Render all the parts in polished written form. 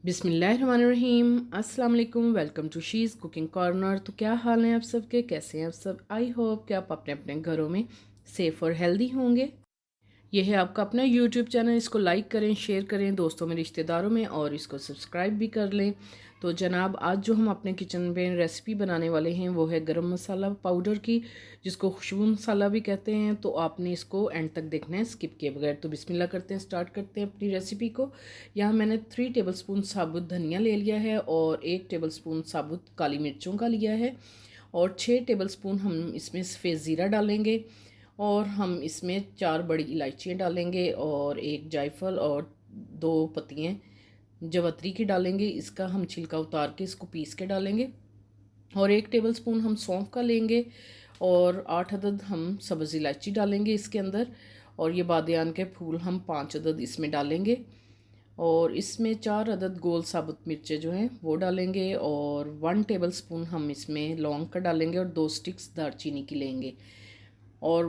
बिस्मिल्लाहिर्रहमानिर्रहीम। अस्सलाम वालेकुम। Welcome to she's cooking corner. तो क्या हाल है आप सबके, कैसे हैं आप सब? आई होप कि आप अपने अपने घरों में सेफ़ और हेल्दी होंगे। यह है आपका अपना यूट्यूब चैनल। इसको लाइक करें, शेयर करें दोस्तों में, रिश्तेदारों में, और इसको सब्सक्राइब भी कर लें। तो जनाब, आज जो हम अपने किचन में रेसिपी बनाने वाले हैं वो है गरम मसाला पाउडर की, जिसको खुशबू मसाला भी कहते हैं। तो आपने इसको एंड तक देखना है, स्किप किए बगैर। तो बिस्मिल्लाह करते हैं, स्टार्ट करते हैं अपनी रेसिपी को। यहाँ मैंने 3 टेबलस्पून साबुत धनिया ले लिया है और 1 टेबलस्पून साबुत काली मिर्चों का लिया है, और 6 टेबलस्पून हम इसमें सफ़ेद ज़ीरा डालेंगे, और हम इसमें 4 बड़ी इलायचियाँ डालेंगे, और 1 जायफल, और 2 पत्तियाँ जवत्री की डालेंगे। इसका हम छिलका उतार के इसको पीस के डालेंगे, और 1 टेबलस्पून हम सौंफ का लेंगे, और 8 अदद हम सब्ज़ इलायची डालेंगे इसके अंदर, और ये बादियान के फूल हम 5 अदद इसमें डालेंगे, और इसमें 4 अदद गोल साबुत मिर्चें जो हैं वो डालेंगे, और 1 टेबलस्पून हम इसमें लौंग का डालेंगे, और 2 स्टिक्स दालचीनी की लेंगे, और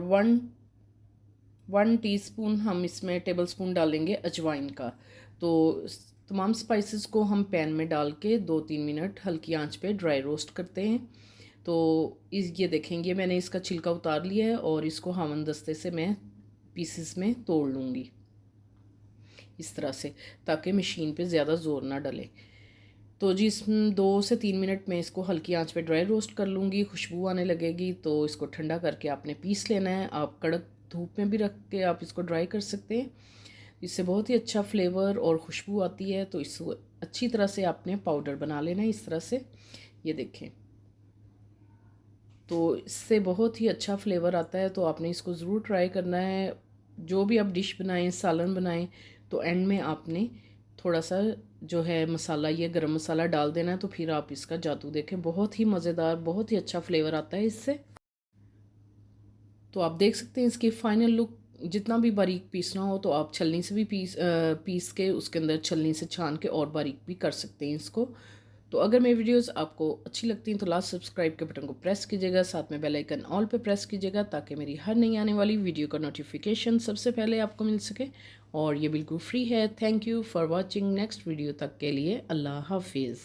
वन टीस्पून हम इसमें टेबलस्पून डालेंगे अजवाइन का। तो तमाम स्पाइसेस को हम पैन में डाल के 2-3 मिनट हल्की आंच पे ड्राई रोस्ट करते हैं। तो ये देखेंगे, मैंने इसका छिलका उतार लिया है, और इसको हमन दस्ते से मैं पीसेस में तोड़ लूँगी इस तरह से, ताकि मशीन पे ज़्यादा ज़ोर ना डले। तो जी, इसमें 2 से 3 मिनट में इसको हल्की आंच पे ड्राई रोस्ट कर लूँगी। खुशबू आने लगेगी तो इसको ठंडा करके आपने पीस लेना है। आप कड़क धूप में भी रख के आप इसको ड्राई कर सकते हैं, इससे बहुत ही अच्छा फ्लेवर और खुशबू आती है। तो इसको अच्छी तरह से आपने पाउडर बना लेना है इस तरह से, ये देखें। तो इससे बहुत ही अच्छा फ्लेवर आता है, तो आपने इसको ज़रूर ट्राई करना है। जो भी आप डिश बनाएं, सालन बनाएं, तो एंड में आपने थोड़ा सा जो है मसाला, ये गरम मसाला डाल देना है। तो फिर आप इसका जादू देखें, बहुत ही मज़ेदार, बहुत ही अच्छा फ्लेवर आता है इससे। तो आप देख सकते हैं इसकी फ़ाइनल लुक। जितना भी बारीक पीसना हो तो आप छलनी से भी पीस के उसके अंदर छलनी से छान के और बारीक भी कर सकते हैं इसको। तो अगर मेरी वीडियोस आपको अच्छी लगती हैं तो लास्ट सब्सक्राइब के बटन को प्रेस कीजिएगा, साथ में बेल आइकन ऑल पे प्रेस कीजिएगा, ताकि मेरी हर नई आने वाली वीडियो का नोटिफिकेशन सबसे पहले आपको मिल सके, और ये बिल्कुल फ्री है। Thank you for watching. Next video तक के लिए अल्लाह हाफिज़।